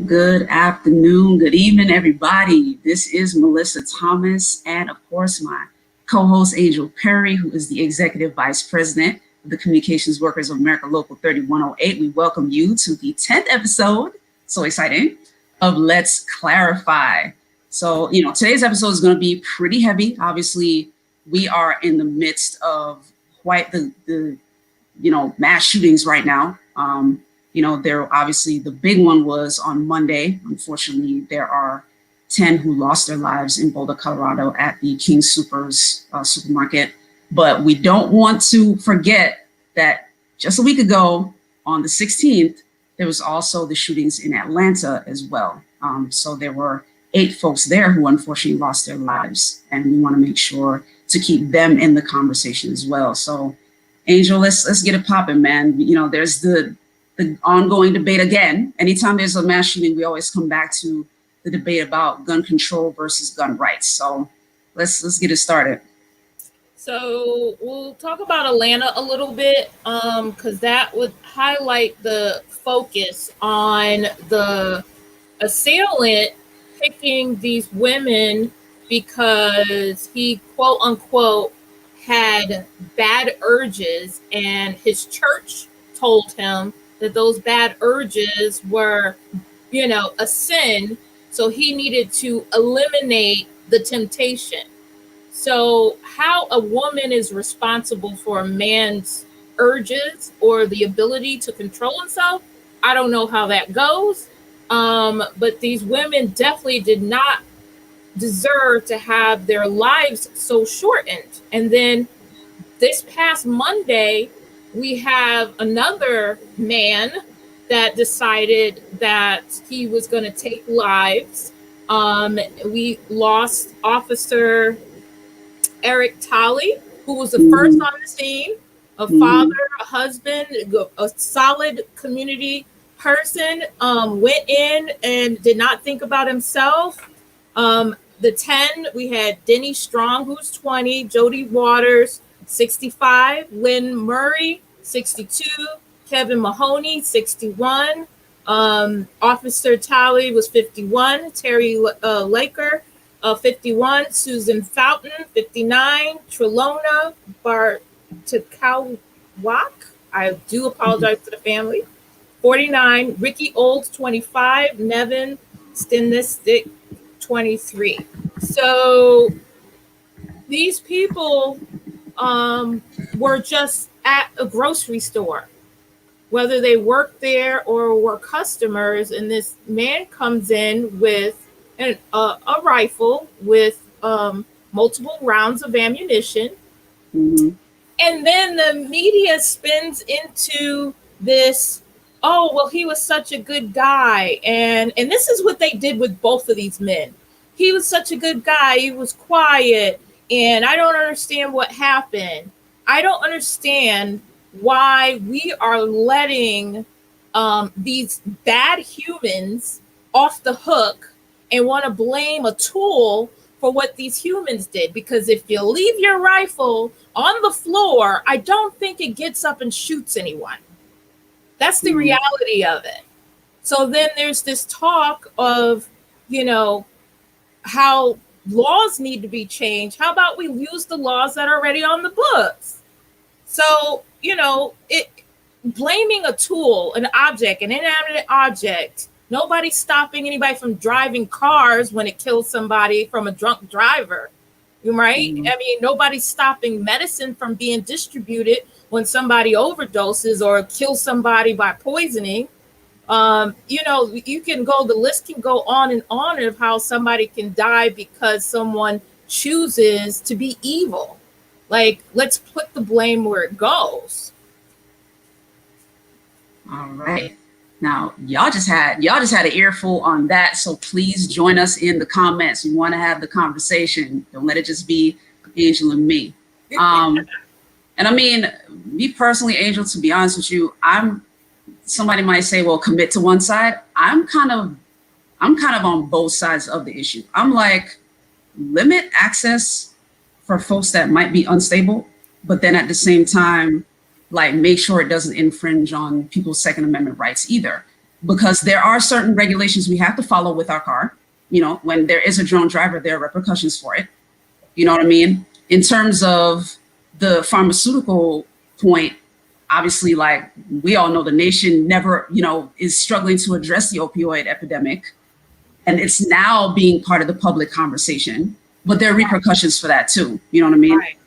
Good afternoon, good evening, everybody. This is Melissa Thomas, and of course, my co host Angel Perry, who is the Executive Vice President of the Communications Workers of America Local 3108. We welcome you to the 10th episode, so exciting, of Let's Clarify. So, today's episode is going to be pretty heavy. Obviously, we are in the midst of quite the mass shootings right now. There obviously the big one was on Monday. Unfortunately, there are 10 who lost their lives in Boulder, Colorado at the King Soopers supermarket. But we don't want to forget that just a week ago, on the 16th, there was also the shootings in Atlanta as well. So there were 8 folks there who unfortunately lost their lives. And we want to make sure to keep them in the conversation as well. So Angel, let's get it popping, man. There's the ongoing debate again. Anytime there's a mass shooting, we always come back to the debate about gun control versus gun rights. So let's get it started. So we'll talk about Atlanta a little bit, because that would highlight the focus on the assailant picking these women because he, quote unquote, had bad urges, and his church told him that those bad urges were, a sin. So he needed to eliminate the temptation. So how a woman is responsible for a man's urges or the ability to control himself, I don't know how that goes. But these women definitely did not deserve to have their lives so shortened. And then this past Monday, we have another man that decided that he was going to take lives. We lost Officer Eric Tolley, who was the first on the scene, a father, a husband, a solid community person, went in and did not think about himself. The 10, we had Denny Strong, who's 20, Jody Waters, 65, Lynn Murray, 62, Kevin Mahoney, 61, Officer Talley was 51, Terry Laker, 51, Susan Fountain, 59, Trelona Bartakawak, I do apologize to the family, 49, Ricky Olds, 25, Nevin Stinistic, 23. So these people were just at a grocery store, whether they worked there or were customers, and this man comes in with a rifle with multiple rounds of ammunition. And then the media spins into this, oh, well, he was such a good guy. And this is what they did with both of these men. He was such a good guy. He was quiet. And I don't understand what happened. I don't understand why we are letting these bad humans off the hook and want to blame a tool for what these humans did. Because if you leave your rifle on the floor, I don't think it gets up and shoots anyone. That's the reality of it. So then there's this talk of, how laws need to be changed. How about we use the laws that are already on the books? So, blaming a tool, an object, an inanimate object, nobody's stopping anybody from driving cars when it kills somebody from a drunk driver, right? I mean, nobody's stopping medicine from being distributed when somebody overdoses or kills somebody by poisoning. The list can go on of how somebody can die because someone chooses to be evil. Like, let's put the blame where it goes. All right. Now, y'all just had an earful on that. So please join us in the comments. We want to have the conversation. Don't let it just be Angel and me. And I mean, me personally, Angel, to be honest with you, somebody might say, well, commit to one side. I'm kind of on both sides of the issue. I'm like, limit access for folks that might be unstable, but then at the same time, like, make sure it doesn't infringe on people's Second Amendment rights either. because there are certain regulations we have to follow with our car. When there is a drone driver, there are repercussions for it. You know what I mean? In terms of the pharmaceutical point, obviously, like we all know, the nation never, is struggling to address the opioid epidemic. And it's now being part of the public conversation, but there are repercussions for that too. You know what I mean? Right.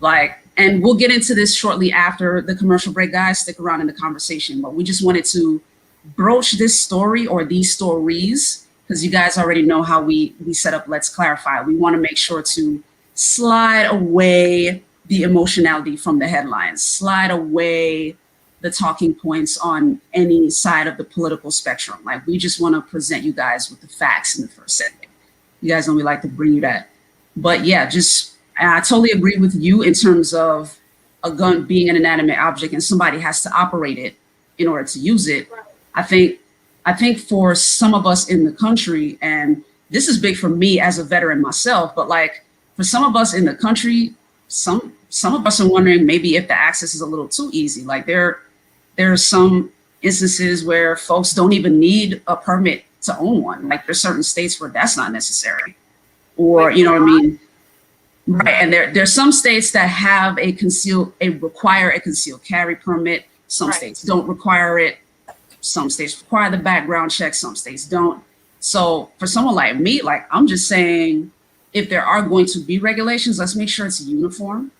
Like, and we'll get into this shortly after the commercial break, guys. Stick around in the conversation, but we just wanted to broach this story or these stories because you guys already know how we set up Let's Clarify. We want to make sure to slide away the emotionality from the headlines, slide away the talking points on any side of the political spectrum. Like, we just want to present you guys with the facts in the first segment. You guys know we like to bring you that. But yeah, I totally agree with you in terms of a gun being an inanimate object and somebody has to operate it in order to use it. Right. I think for some of us in the country, and this is big for me as a veteran myself, but like for some of us in the country, some of us are wondering maybe if the access is a little too easy. Like there are some instances where folks don't even need a permit to own one. Like there's certain states where that's not necessary, or you know what I mean? Right. And there's some states that have require a concealed carry permit. Some Right. states don't require it. Some states require the background check. Some states don't. So for someone like me, like I'm just saying, if there are going to be regulations, let's make sure it's uniform.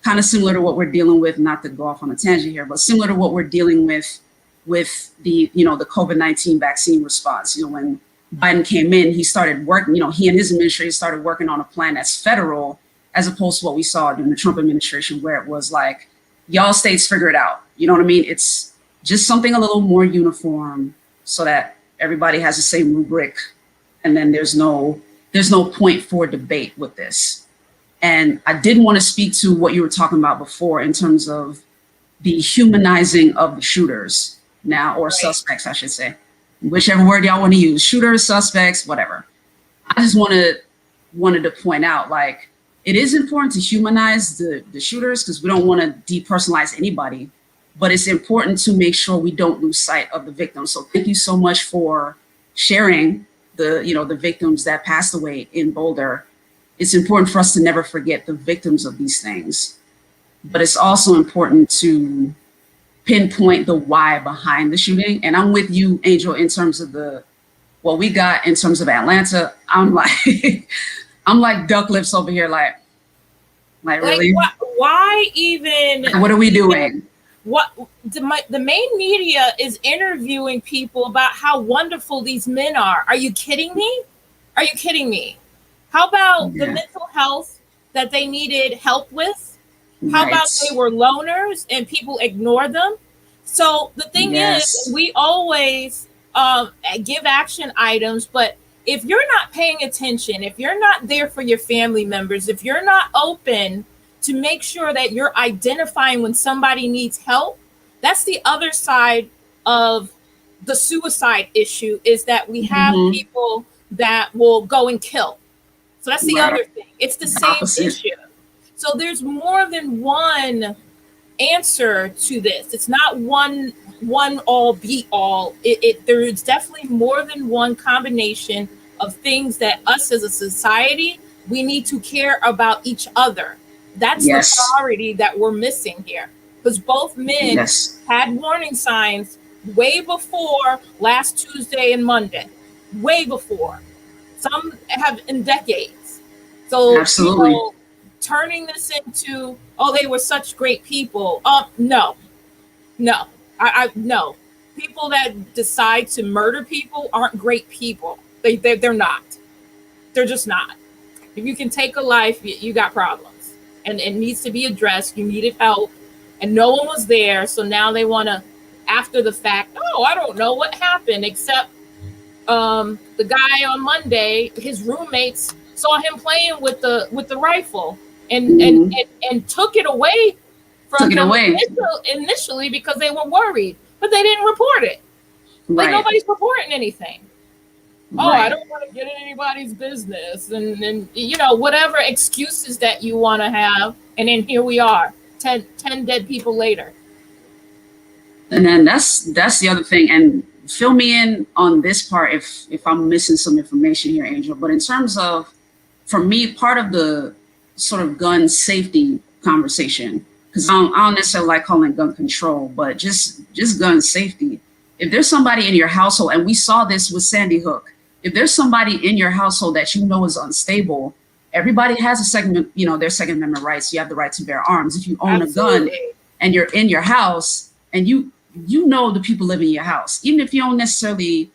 Kind of similar to what we're dealing with, not to go off on a tangent here, but similar to what we're dealing with the, the COVID-19 vaccine response. When Biden came in, he started working, he and his administration started working on a plan that's federal, as opposed to what we saw during the Trump administration, where it was like, y'all states figure it out. You know what I mean? It's just something a little more uniform so that everybody has the same rubric. And then there's no point for debate with this. And I did want to speak to what you were talking about before in terms of the humanizing of the shooters now, or suspects, I should say, whichever word y'all want to use, shooters, suspects, whatever. I just wanted to point out, like, it is important to humanize the shooters because we don't want to depersonalize anybody, but it's important to make sure we don't lose sight of the victims. So thank you so much for sharing the victims that passed away in Boulder. It's important for us to never forget the victims of these things, but it's also important to pinpoint the why behind the shooting. And I'm with you, Angel, in terms of what we got in terms of Atlanta. I'm like, I'm like duck lips over here, like really? Why even? What are we doing? What the main media is interviewing people about how wonderful these men are. Are you kidding me? Are you kidding me? How about the mental health that they needed help with? How about they were loners and people ignore them? So the thing is, we always give action items, but if you're not paying attention, if you're not there for your family members, if you're not open to make sure that you're identifying when somebody needs help, that's the other side of the suicide issue, is that we have people that will go and kill. So that's the other thing. It's the same issue. So there's more than one answer to this. It's not one all be all. There's definitely more than one combination of things that us as a society, we need to care about each other. That's the priority that we're missing here, because both men had warning signs way before last Tuesday and Monday, way before. Some have in decades. So absolutely. Turning this into, oh, they were such great people. No. No. People that decide to murder people aren't great people. They're not. They're just not. If you can take a life, you got problems, and it needs to be addressed. You needed help, and no one was there. So now they want to, after the fact, oh, I don't know what happened, except the guy on Monday, his roommates saw him playing with the rifle and took it away from them initially because they were worried, but they didn't report it. Like nobody's reporting anything. Oh, I don't want to get in anybody's business, and whatever excuses that you want to have, and then here we are, 10 dead people later. And then that's the other thing, and fill me in on this part if I'm missing some information here, Angel. But in terms of, for me, part of the sort of gun safety conversation, because I don't necessarily like calling it gun control, but just gun safety. If there's somebody in your household, and we saw this with Sandy Hook, if there's somebody in your household that you know is unstable, everybody has a second, their Second Amendment rights. You have the right to bear arms. If you own Absolutely. a gun and you're in your house and you know the people living in your house, even if you don't necessarily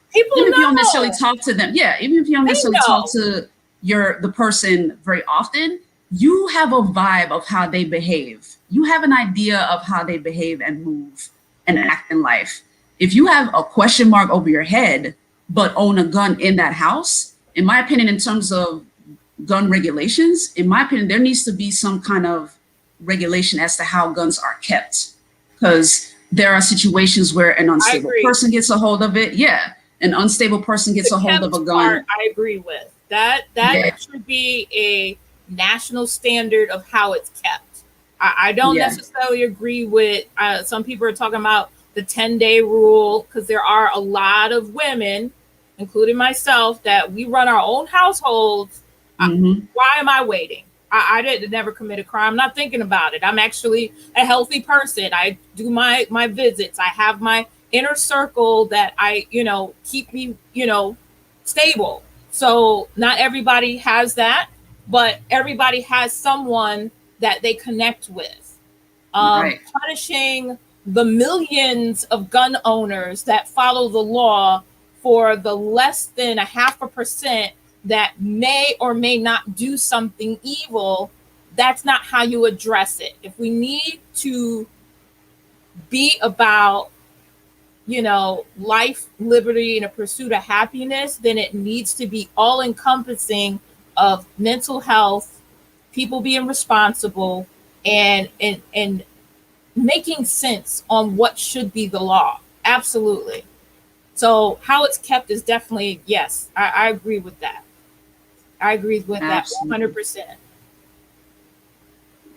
talk to them. Yeah, even if you don't necessarily talk to the person very often, you have a vibe of how they behave. You have an idea of how they behave and move and act in life. If you have a question mark over your head, but own a gun in that house, in my opinion, in terms of gun regulations, in my opinion, there needs to be some kind of regulation as to how guns are kept. Because there are situations where an unstable person gets a hold of it. Yeah, an unstable person gets a hold of a gun. I agree with that. That should be a national standard of how it's kept. I don't necessarily agree with some people are talking about the 10-day rule, because there are a lot of women, including myself, that we run our own households. Why am I waiting? I didn't never commit a crime. I'm not thinking about it. I'm actually a healthy person. I do my visits. I have my inner circle that keep me, stable. So not everybody has that, but everybody has someone that they connect with. Punishing the millions of gun owners that follow the law for the less than 0.5% that may or may not do something evil, that's not how you address it. If we need to be about, life, liberty, and a pursuit of happiness, then it needs to be all encompassing of mental health, people being responsible, and making sense on what should be the law. Absolutely. So how it's kept is definitely, yes, I agree with that. I agree with that 100%.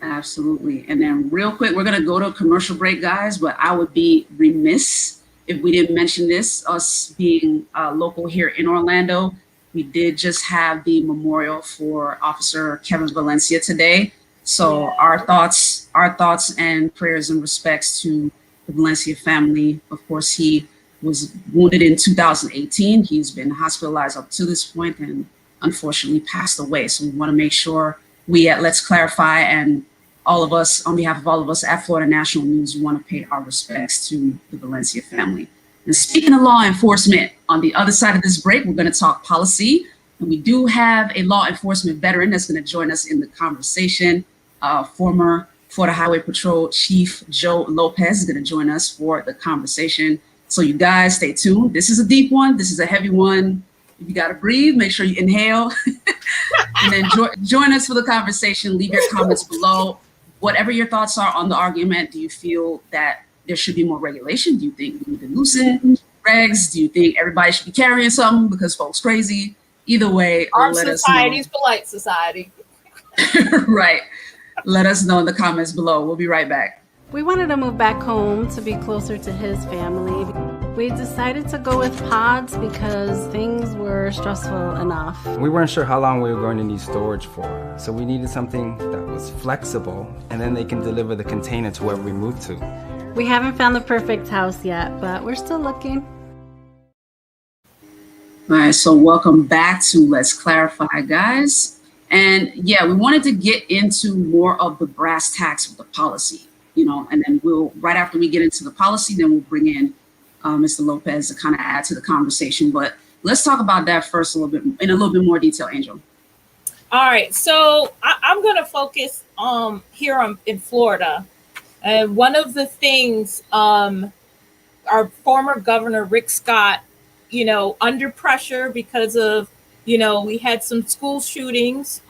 Absolutely. And then real quick, we're going to go to a commercial break, guys, but I would be remiss if we didn't mention this, us being local here in Orlando. We did just have the memorial for Officer Kevin Valencia today. So our thoughts and prayers and respects to the Valencia family. Of course, he was wounded in 2018. He's been hospitalized up to this point and unfortunately passed away. So we want to make sure we at Let's Clarify and all of us, on behalf of all of us at Florida National News, we want to pay our respects to the Valencia family. And speaking of law enforcement, on the other side of this break, we're going to talk policy. And we do have a law enforcement veteran that's going to join us in the conversation. Former Florida Highway Patrol Chief Joe Lopez is going to join us for the conversation. So you guys stay tuned. This is a deep one. This is a heavy one. If you got to breathe, make sure you inhale and then join us for the conversation. Leave your comments below. Whatever your thoughts are on the argument, do you feel that there should be more regulation? Do you think we need to loosen regs? Do you think everybody should be carrying something because folks crazy? Either way, our society's polite society. Right. Let us know in the comments below. We'll be right back. We wanted to move back home to be closer to his family. We decided to go with pods because things were stressful enough. We weren't sure how long we were going to need storage for, so we needed something that was flexible, and then they can deliver the container to wherever we move to. We haven't found the perfect house yet, but we're still looking. All right, so welcome back to Let's Clarify, guys. And yeah, we wanted to get into more of the brass tacks of the policy, and then right after we get into the policy, then we'll bring in Mr. Lopez to kind of add to the conversation. But let's talk about that first in a little bit more detail, Angel. All right, so I'm going to focus here in Florida. And one of the things our former governor, Rick Scott, under pressure because of, we had some school shootings.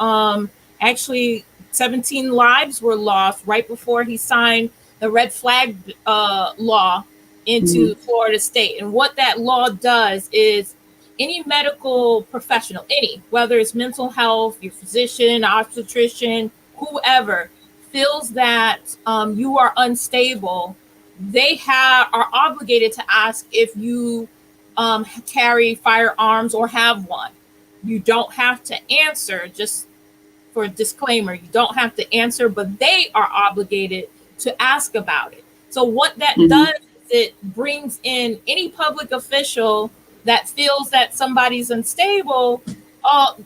Actually, 17 lives were lost right before he signed the red flag law into Florida state. And what that law does is any medical professional, whether it's mental health, your physician, obstetrician, whoever, feels that you are unstable, they are obligated to ask if you carry firearms or have one. You don't have to answer, just for a disclaimer, you don't have to answer, but they are obligated to ask about it. So what that does is it brings in any public official that feels that somebody's unstable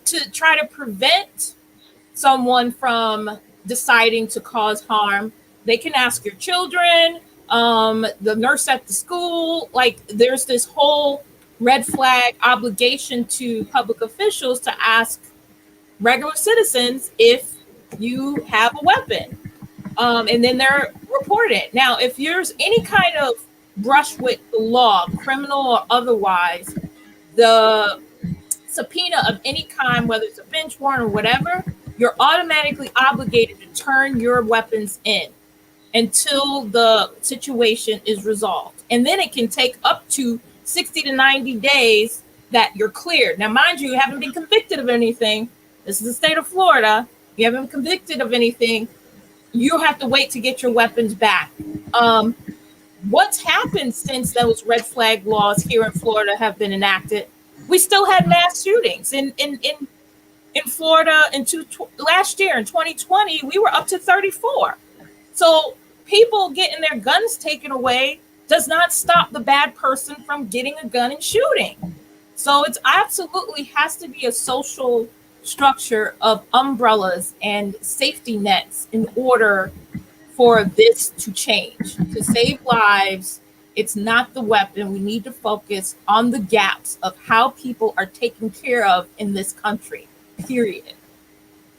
to try to prevent someone from deciding to cause harm. They can ask your children, the nurse at the school. Like, there's this whole red flag obligation to public officials to ask regular citizens if you have a weapon, and then they're reported. Now, if there's any kind of brush with the law, criminal or otherwise, the subpoena of any kind, whether it's a bench warrant or whatever, you're automatically obligated to turn your weapons in until the situation is resolved. And then it can take up to 60 to 90 days that you're cleared. Now, mind you haven't been convicted of anything. This is the state of Florida. You haven't been convicted of anything. You have to wait to get your weapons back. What's happened since those red flag laws here in Florida have been enacted? We still had mass shootings in Florida last year in 2020. We were up to 34. So people getting their guns taken away does not stop the bad person from getting a gun and shooting. So it's absolutely has to be a social structure of umbrellas and safety nets in order for this to change, to save lives. It's not the weapon. We need to focus on the gaps of how people are taken care of in this country, period.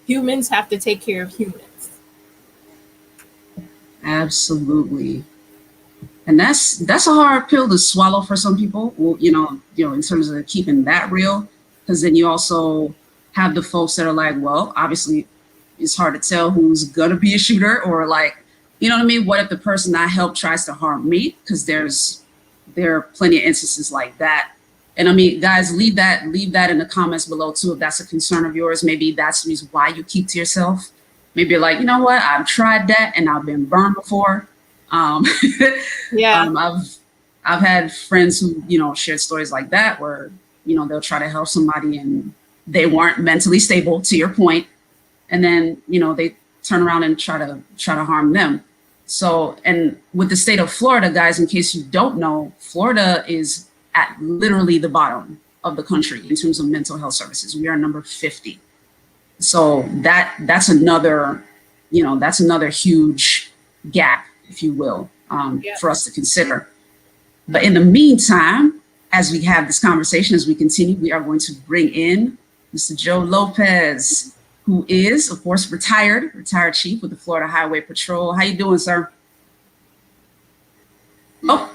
Humans have to take care of humans. Absolutely. And that's a hard pill to swallow for some people, well, in terms of keeping that real, because then you also have the folks that are like, well, obviously it's hard to tell who's going to be a shooter, or like, you know what I mean? What if the person I help tries to harm me? Because there are plenty of instances like that. And I mean, guys, leave that in the comments below too, if that's a concern of yours. Maybe that's the reason why you keep to yourself. Maybe you're like, you know what? I've tried that and I've been burned before. Yeah. I've had friends who, shared stories like that where, they'll try to help somebody and they weren't mentally stable, to your point. And then, they turn around and try to harm them. So, and with the state of Florida, guys, in case you don't know, Florida is at literally the bottom of the country in terms of mental health services. We are number 50. So that's another huge gap, if you will, for us to consider. But in the meantime, as we have this conversation, as we continue, we are going to bring in Mr. Joe Lopez, who is, of course, retired chief with the Florida Highway Patrol. How you doing, sir? Oh,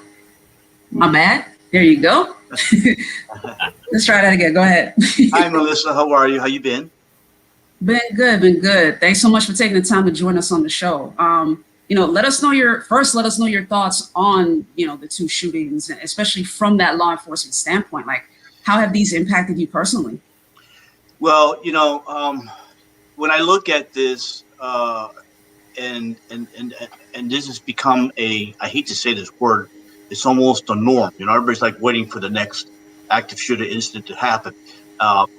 my bad. There you go. Let's try that again. Go ahead. Hi, Melissa. How are you? How you been? Been good. Thanks so much for taking the time to join us on the show. Let us know your thoughts on, the two shootings, especially from that law enforcement standpoint. Like, how have these impacted you personally? Well, when I look at this, and this has become I hate to say this word, it's almost a norm. Everybody's like waiting for the next active shooter incident to happen.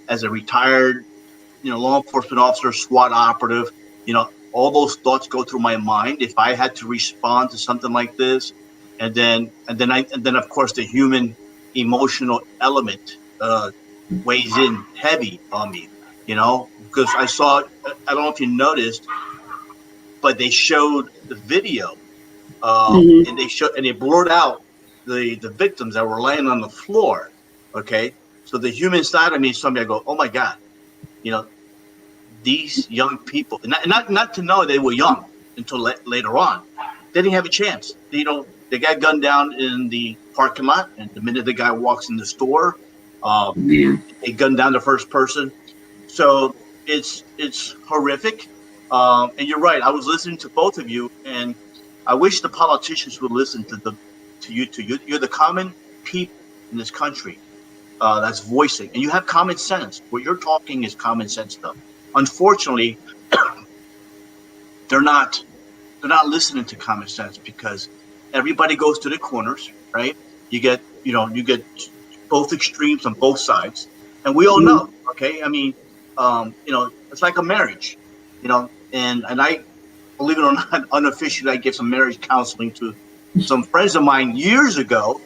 As a retired, law enforcement officer, SWAT operative, all those thoughts go through my mind. If I had to respond to something like this, and then of course the human emotional element weighs in heavy on me, because I saw, I don't know if you noticed, but they showed the video, and they blurred out the victims that were laying on the floor. Okay, so the human side of me, I go, oh my God, these young people, not to know they were young until later on. They didn't have a chance. They got gunned down in the parking lot, and the minute the guy walks in the store, they gunned down the first person. So it's horrific. And you're right. I was listening to both of you, and I wish the politicians would listen to you. You're the common people in this country that's voicing, and you have common sense. What you're talking is common sense stuff. Unfortunately, they're not listening to common sense because everybody goes to the corners, right? You get both extremes on both sides, and we all know. Okay, I mean, it's like a marriage, and I, believe it or not, unofficially, I gave some marriage counseling to some friends of mine years ago,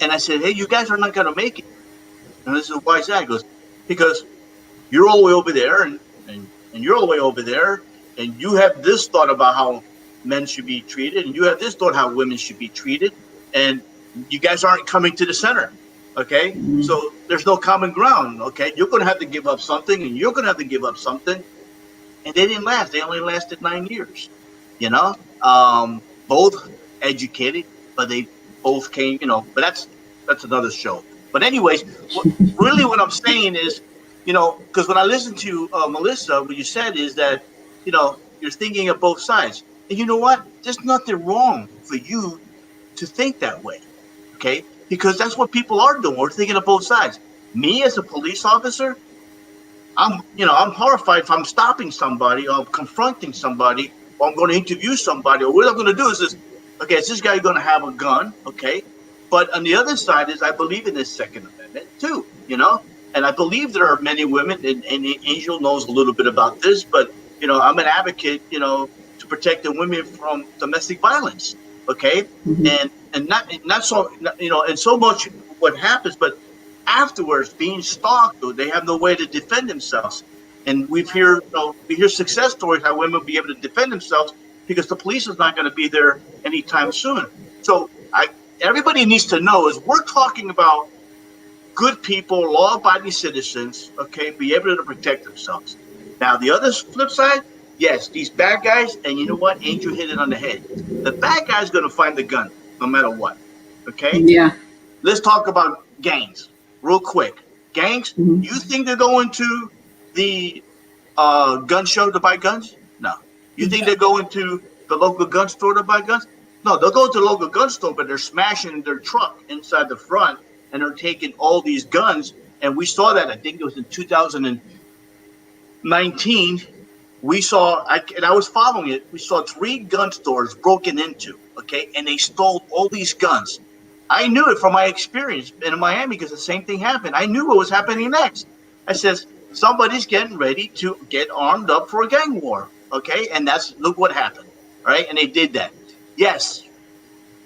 and I said, hey, you guys are not going to make it. And this is why is that? He goes, because you're all the way over there, and you're all the way over there, and you have this thought about how men should be treated, and you have this thought how women should be treated, and you guys aren't coming to the center. Okay, so there's no common ground. Okay, you're going to have to give up something, and you're going to have to give up something. And they didn't last. They only lasted 9 years. Both educated, but they both came. But that's another show. But anyways, what I'm saying is, because when I listened to Melissa, what you said is that, you're thinking of both sides. And you know what? There's nothing wrong for you to think that way. Okay? Because that's what people are doing. We're thinking of both sides. Me as a police officer, I'm horrified if I'm stopping somebody or confronting somebody or I'm going to interview somebody, or what I'm going to do is this, okay, is this guy going to have a gun? Okay. But on the other side is I believe in this Second Amendment too, and I believe there are many women, and Angel knows a little bit about this, but, I'm an advocate, to protect the women from domestic violence. Okay. And not so, and so much what happens, but afterwards being stalked, or they have no way to defend themselves. And we hear success stories how women will be able to defend themselves because the police is not going to be there anytime soon. So everybody needs to know is we're talking about good people, law-abiding citizens, okay, be able to protect themselves. Now, the other flip side, yes, these bad guys, and you know what? Angel hit it on the head. The bad guy's going to find the gun no matter what, okay? Yeah. Let's talk about gangs real quick. Gangs, you think they're going to the gun show to buy guns? No. You think they're going to the local gun store to buy guns? No, they'll go to the local gun store, but they're smashing their truck inside the front, and they're taking all these guns. And we saw that, I think it was in 2019. We saw, and I was following it, we saw 3 gun stores broken into, okay, and they stole all these guns. I knew it from my experience in Miami because the same thing happened. I knew what was happening next. I says, somebody's getting ready to get armed up for a gang war, okay, and look what happened, all right, and they did that. Yes,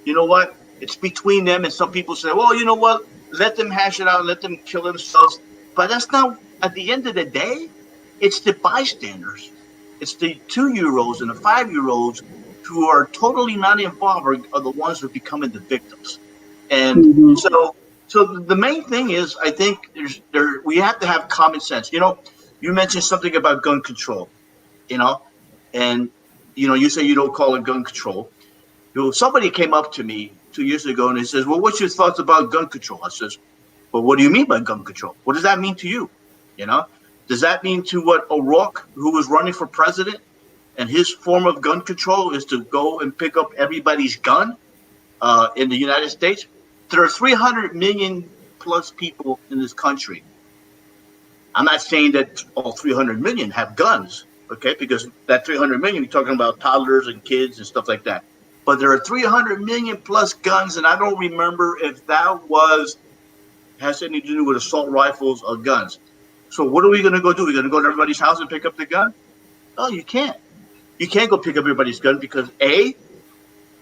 you know what? It's between them, and some people say, well, you know what? Let them hash it out, let them kill themselves. But that's not, at the end of the day, it's the bystanders. It's the 2-year-olds and the 5-year-olds who are totally not involved are the ones who are becoming the victims. And so the main thing is, I think we have to have common sense. You mentioned something about gun control, and you say you don't call it gun control. Somebody came up to me 2 years ago and he says, well, what's your thoughts about gun control? I says, well, what do you mean by gun control? What does that mean to you? Does that mean to what O'Rourke, who was running for president, and his form of gun control is to go and pick up everybody's gun in the United States? There are 300 million plus people in this country. I'm not saying that all 300 million have guns, okay? Because that 300 million, you're talking about toddlers and kids and stuff like that. But there are 300 million plus guns, and I don't remember if that has anything to do with assault rifles or guns. So what are we going to go do? We're going to go to everybody's house and pick up the gun? No, you can't. You can't go pick up everybody's gun because A,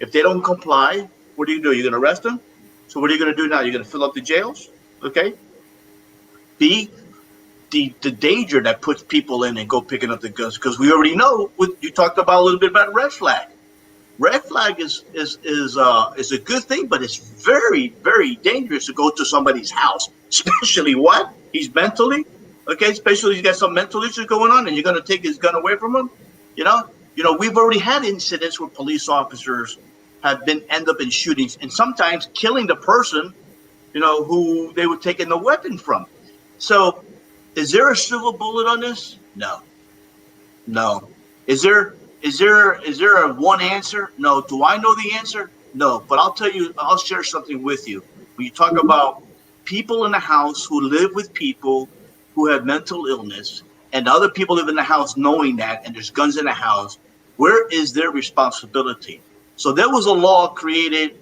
if they don't comply, what do? You're going to arrest them? So what are you going to do now? You're going to fill up the jails? Okay. B, the danger that puts people in and go picking up the guns, because we already know you talked about a little bit about red flag. Red flag is a good thing, but it's very, very dangerous to go to somebody's house, especially he's mentally, okay, especially he's got some mental issues going on, and you're going to take his gun away from him. We've already had incidents where police officers have end up in shootings and sometimes killing the person, who they were taking the weapon from. So is there a silver bullet on this? No. Is there a one answer? No. Do I know the answer? No. But I'll share something with you. When you talk about people in the house who live with people who have mental illness, and other people live in the house knowing that, and there's guns in the house, where is their responsibility? So there was a law created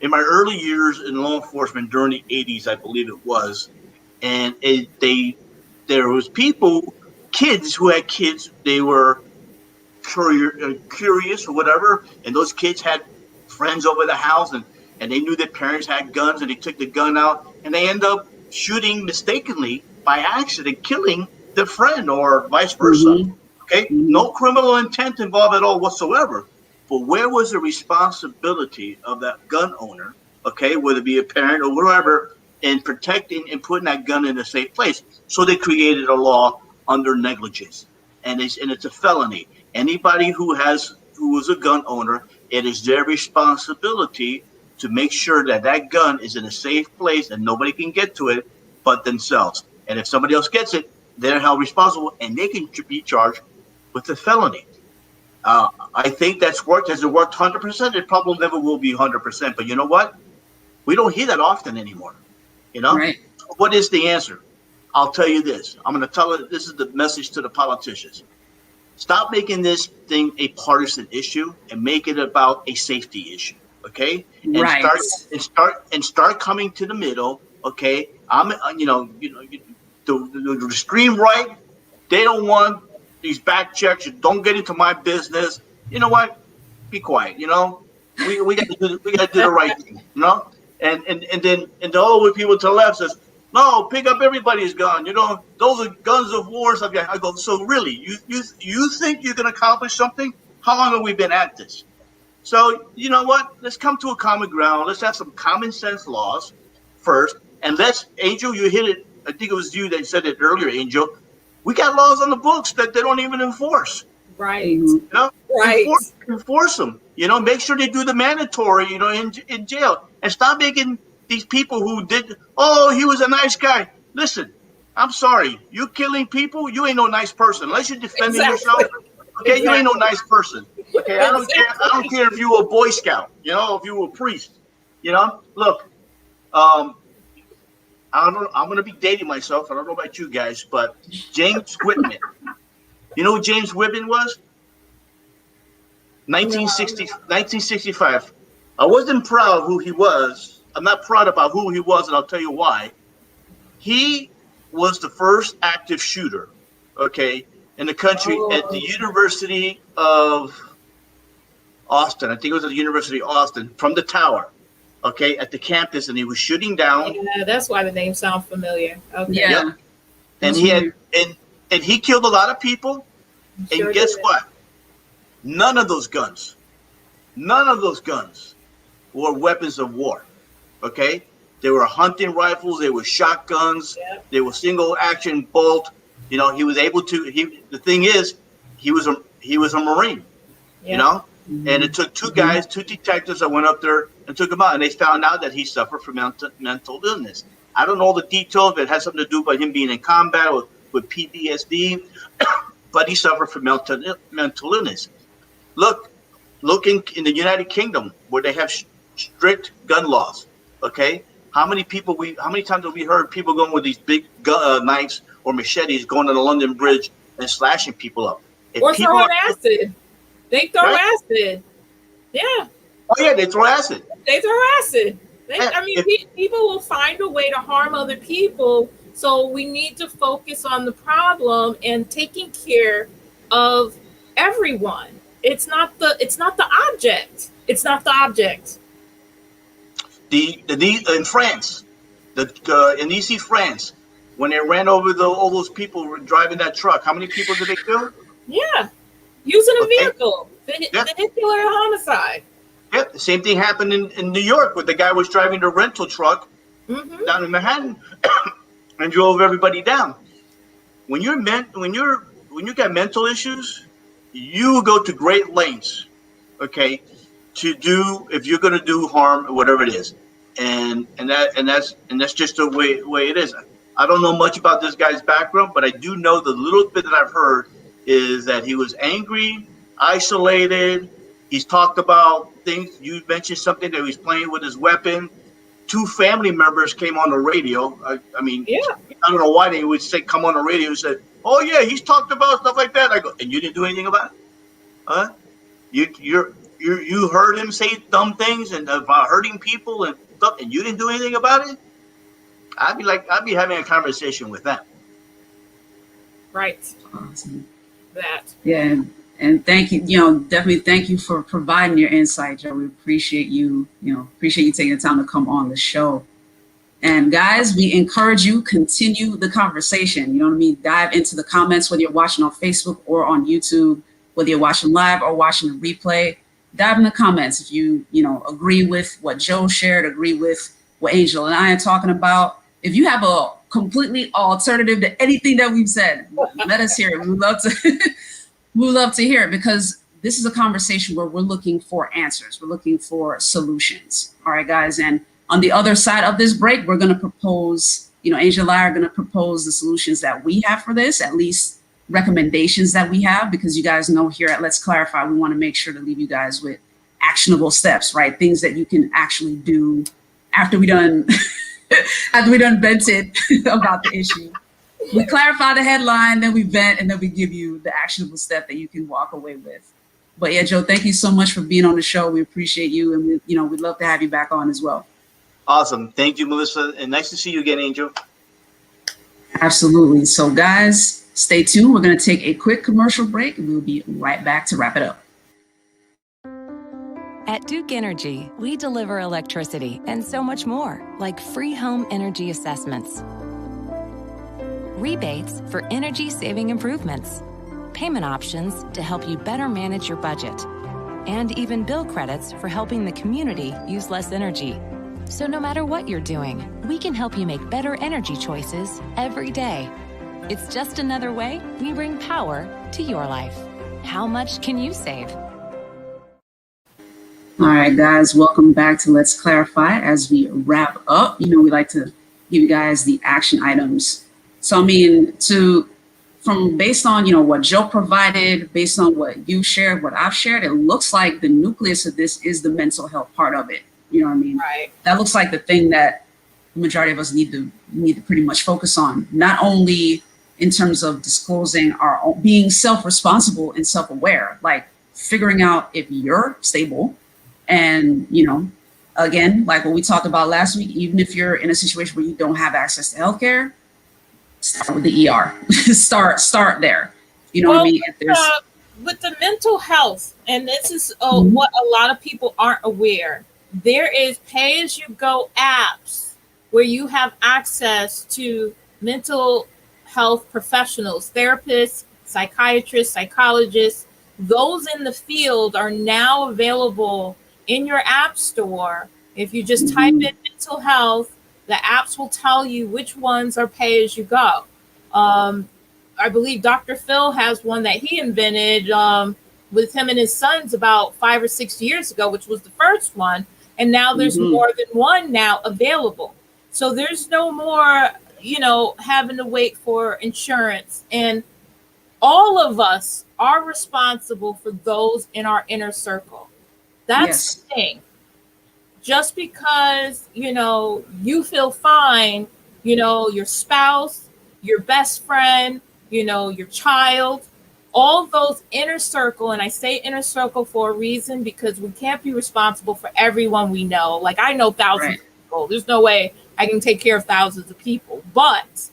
in my early years in law enforcement during the 80s, I believe it was, and there was kids who had kids. They were curious or whatever, and those kids had friends over the house, and they knew their parents had guns, and they took the gun out, and they end up shooting mistakenly by accident, killing the friend or vice versa. Mm-hmm. Okay, Mm-hmm. no criminal intent involved at all whatsoever. But where was the responsibility of that gun owner? Okay, whether it be a parent or whatever, in protecting and putting that gun in a safe place. So they created a law under negligence, and it's a felony. Anybody who is a gun owner, it is their responsibility to make sure that that gun is in a safe place and nobody can get to it but themselves. And if somebody else gets it, they're held responsible and they can be charged with a felony. I think that's worked. Has it worked 100%? It probably never will be 100%. But you know what? We don't hear that often anymore. You know? Right. What is the answer? I'll tell you this. I'm going to tell it. This is the message to the politicians. Stop making this thing a partisan issue and make it about a safety issue. Okay? And Right. start coming to the middle. Okay? The extreme right, they don't want these back checks. Don't get into my business. You know what? Be quiet. You know, we got to do the right thing. You know, and then all the people to the left says, no, pick up everybody's gun. You know, those are guns of war. Stuff. I go, so really, you think you can accomplish something? How long have we been at this? So you know what? Let's come to a common ground. Let's have some common sense laws first, and Angel, you hit it. I think it was you that said it earlier, Angel. We got laws on the books that they don't even enforce. Right. You know? Right. Enforce them. You know, make sure they do the mandatory, you know, in jail. And stop making these people who did, oh, he was a nice guy. Listen, I'm sorry. You killing people, you ain't no nice person. Unless you're defending yourself. Okay, you ain't no nice person. Okay, I don't care if you were a Boy Scout, you know, if you were a priest. You know, look, I'm going to be dating myself. I don't know about you guys, but James Whitman. You know who James Whitman was? 1965. I wasn't proud of who he was. I'm not proud about who he was, and I'll tell you why. He was the first active shooter, okay, in the country at the University of Austin. I think it was at the University of Austin, from the tower. Okay, at the campus, and he was shooting down. Yeah, that's why the name sounds familiar. Okay. Yeah. Yep. And he had and he killed a lot of people. Sure and guess did. what? None of those guns were weapons of war. Okay? They were hunting rifles, they were shotguns, Yep. they were single action bolt. You know, he was able to the thing is, he was a Marine, Yep. you know? And it took two detectives that went up there and took him out, and they found out that he suffered from mental illness. I don't know the details, if it had something to do with him being in combat or with PTSD, but he suffered from mental illness. Look in the United Kingdom where they have strict gun laws. Okay, how many times have we heard people going with these big knives or machetes going to the London Bridge and slashing people up? Or throwing acid. They throw acid. Yeah. Oh yeah, they throw acid. People will find a way to harm other people. So we need to focus on the problem and taking care of everyone. It's not the object. It's not the object. In France, in East France, when they ran over all those people driving that truck, how many people did they kill? Yeah. Using a vehicle. Vehicular homicide. Yep. The same thing happened in New York where the guy was driving the rental truck down in Manhattan and drove everybody down. When you got mental issues, you go to great lengths, okay, to do if you're going to do harm or whatever it is, and that's just the way it is. I don't know much about this guy's background, but I do know the little bit that I've heard is that he was angry, isolated. He's talked about things. You mentioned something that he was playing with his weapon. 2 family members came on the radio. I don't know why they would say come on the radio and said, "Oh yeah, he's talked about stuff like that." I go, and you didn't do anything about it, huh? you heard him say dumb things and about hurting people and stuff, and you didn't do anything about it, I'd be having a conversation with them. Right. Awesome. That. Yeah. And thank you, definitely thank you for providing your insight, Joe. We appreciate you, appreciate you taking the time to come on the show. And guys, we encourage you, continue the conversation. You know what I mean? Dive into the comments, whether you're watching on Facebook or on YouTube, whether you're watching live or watching the replay. Dive in the comments if you agree with what Joe shared, agree with what Angel and I are talking about. If you have a completely alternative to anything that we've said, let us hear it. We would love to hear it, because this is a conversation where we're looking for answers. We're looking for solutions. All right, guys. And on the other side of this break, we're going to propose, Angel and I are going to propose the solutions that we have for this, at least recommendations that we have, because you guys know here at Let's Clarify, we want to make sure to leave you guys with actionable steps, right? Things that you can actually do after we done vented about the issue. We clarify the headline, then we vent, and then we give you the actionable step that you can walk away with. But yeah, Joe, thank you so much for being on the show. We appreciate you, and we'd love to have you back on as well. Awesome. Thank you, Melissa. And nice to see you again, Angel. Absolutely. So guys, stay tuned. We're going to take a quick commercial break, and we'll be right back to wrap it up. At Duke Energy, we deliver electricity and so much more, like free home energy assessments, rebates for energy-saving improvements, payment options to help you better manage your budget, and even bill credits for helping the community use less energy. So no matter what you're doing, we can help you make better energy choices every day. It's just another way we bring power to your life. How much can you save? All right, guys, welcome back to Let's Clarify. As we wrap up, we like to give you guys the action items. So, based on, what Joe provided, based on what you shared, what I've shared, it looks like the nucleus of this is the mental health part of it. You know what I mean? Right. That looks like the thing that the majority of us need to pretty much focus on, not only in terms of disclosing our own, being self-responsible and self-aware, like figuring out if you're stable. And, again, like what we talked about last week, even if you're in a situation where you don't have access to healthcare, start with the ER. start there. You know what I mean? With the mental health, and this is what a lot of people aren't aware, there is pay-as-you-go apps where you have access to mental health professionals, therapists, psychiatrists, psychologists. Those in the field are now available in your app store. If you just type in mental health, the apps will tell you which ones are pay-as-you-go. I believe Dr. Phil has one that he invented with him and his sons about 5 or 6 years ago, which was the first one. And now there's more than one now available. So there's no more, having to wait for insurance. And all of us are responsible for those in our inner circle. That's the thing. Just because, you feel fine, your spouse, your best friend, your child, all those inner circle, and I say inner circle for a reason, because we can't be responsible for everyone we know. Like, I know thousands of people. There's no way I can take care of thousands of people. But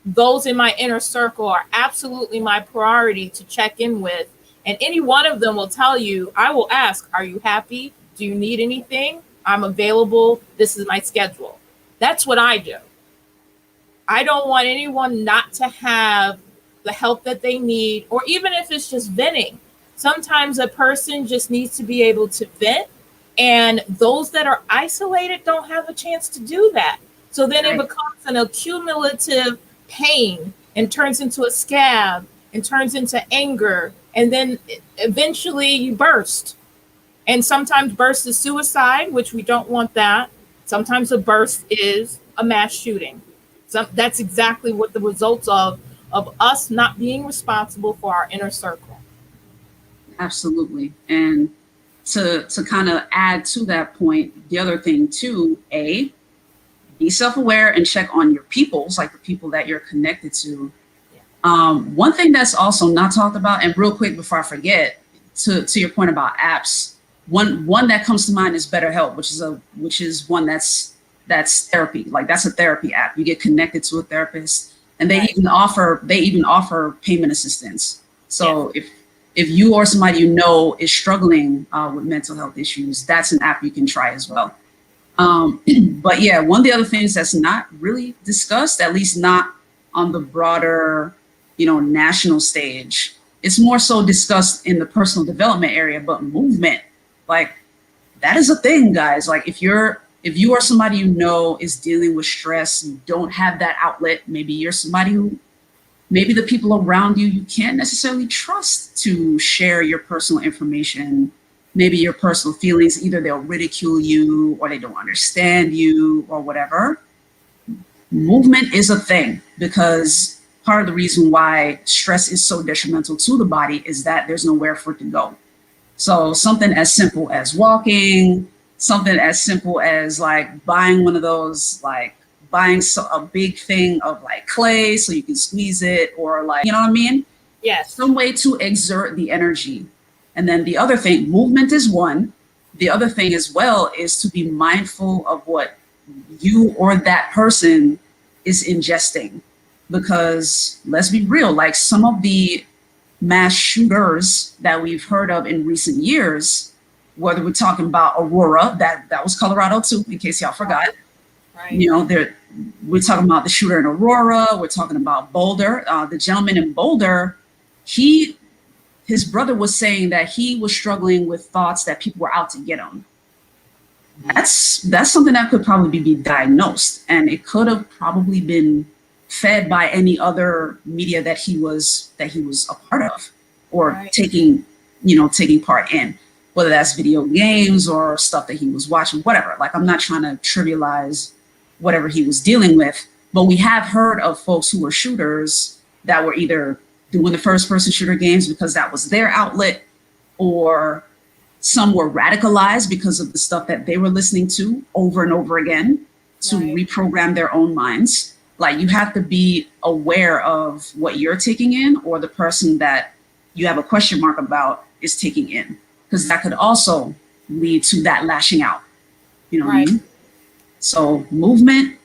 those in my inner circle are absolutely my priority to check in with. And any one of them will tell you, I will ask, are you happy? Do you need anything? I'm available. This is my schedule. That's what I do. I don't want anyone not to have the help that they need, or even if it's just venting. Sometimes a person just needs to be able to vent, and those that are isolated don't have a chance to do that. So then it becomes an accumulative pain and turns into a scab and turns into anger. And then eventually you burst. And sometimes burst is suicide, which we don't want that. Sometimes a burst is a mass shooting. So that's exactly what the results of us not being responsible for our inner circle. Absolutely. And to kind of add to that point, the other thing too, be self-aware and check on your peoples, like the people that you're connected to. One thing that's also not talked about, and real quick before I forget, to your point about apps, one that comes to mind is BetterHelp, which is one that's therapy. Like that's a therapy app. You get connected to a therapist, and they even offer payment assistance. So if you or somebody you know is struggling with mental health issues, that's an app you can try as well. But yeah, one of the other things that's not really discussed, at least not on the broader, national stage, it's more so discussed in the personal development area, but movement, like that is a thing, guys. Like if you are somebody you know is dealing with stress, you don't have that outlet, maybe you're somebody who, maybe the people around you can't necessarily trust to share your personal information, maybe your personal feelings, either they'll ridicule you or they don't understand you or whatever. Movement is a thing, because part of the reason why stress is so detrimental to the body is that there's nowhere for it to go. So something as simple as walking, something as simple as like buying one of those, like buying a big thing of like clay so you can squeeze it, or like, you know what I mean? Yes. Some way to exert the energy. And then the other thing, movement is one. The other thing as well is to be mindful of what you or that person is ingesting. Because let's be real, like some of the mass shooters that we've heard of in recent years, whether we're talking about Aurora, that was Colorado too, in case y'all forgot. Right. We're talking about the shooter in Aurora. We're talking about Boulder. The gentleman in Boulder, his brother was saying that he was struggling with thoughts that people were out to get him. That's something that could probably be diagnosed, and it could have probably been fed by any other media that he was a part of, or taking part in, whether that's video games or stuff that he was watching, whatever. Like, I'm not trying to trivialize whatever he was dealing with, but we have heard of folks who were shooters that were either doing the first person shooter games because that was their outlet, or some were radicalized because of the stuff that they were listening to over and over again to reprogram their own minds. Like, you have to be aware of what you're taking in, or the person that you have a question mark about is taking in, because that could also lead to that lashing out. You know what I mean? So movement,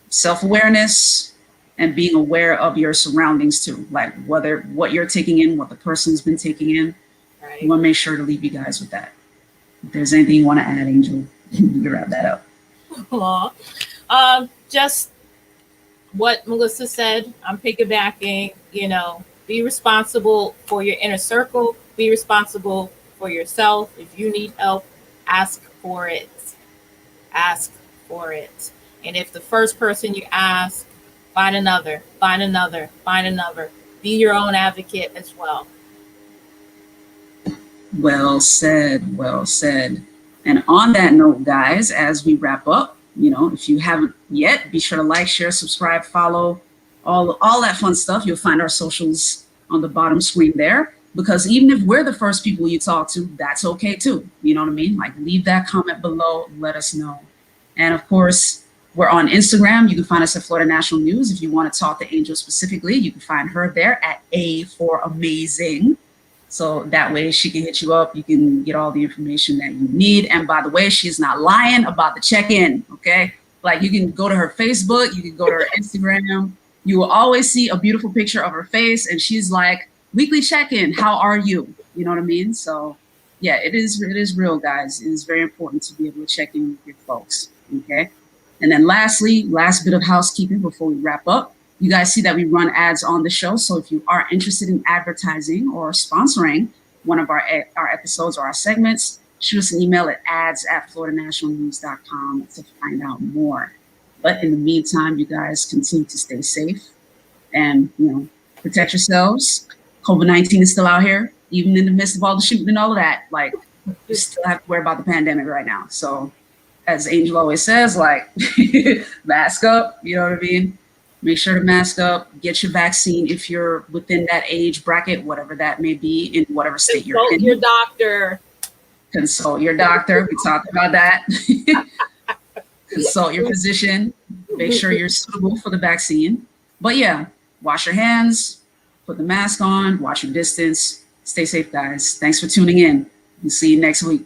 self-awareness, and being aware of your surroundings too, like whether what you're taking in, what the person's been taking in. You want to make sure to leave you guys with that. If there's anything you want to add, Angel, you can wrap that up. Just what Melissa said, I'm piggybacking, be responsible for your inner circle, be responsible for yourself. If you need help, ask for it. Ask for it. And if the first person you ask, find another. Be your own advocate as well. Well said, well said. And on that note, guys, as we wrap up, if you haven't yet, be sure to like, share, subscribe, follow, all that fun stuff. You'll find our socials on the bottom screen there, because even if we're the first people you talk to, that's okay too. You know what I mean? Like, leave that comment below, let us know. And of course, we're on Instagram. You can find us at Florida National News. If you want to talk to Angel specifically, you can find her there at A for Amazing. So that way she can hit you up. You can get all the information that you need. And by the way, she's not lying about the check-in, okay? Like, you can go to her Facebook, you can go to her Instagram. You will always see a beautiful picture of her face, and she's like, weekly check-in, how are you? You know what I mean? So yeah, it is real, guys. It is very important to be able to check in with your folks, okay? And then lastly, last bit of housekeeping before we wrap up. You guys see that we run ads on the show. So if you are interested in advertising or sponsoring one of our episodes or our segments, shoot us an email at ads@floridanationalnews.com to find out more. But in the meantime, you guys continue to stay safe and, protect yourselves. COVID-19 is still out here, even in the midst of all the shooting and all of that. Like, you still have to worry about the pandemic right now. So as Angel always says, like, mask up, you know what I mean? Make sure to mask up, get your vaccine if you're within that age bracket, whatever that may be, in whatever state you're in. Consult your doctor. Consult your doctor. We talked about that. Consult your physician. Make sure you're suitable for the vaccine. But yeah, wash your hands, put the mask on, watch your distance. Stay safe, guys. Thanks for tuning in. We'll see you next week.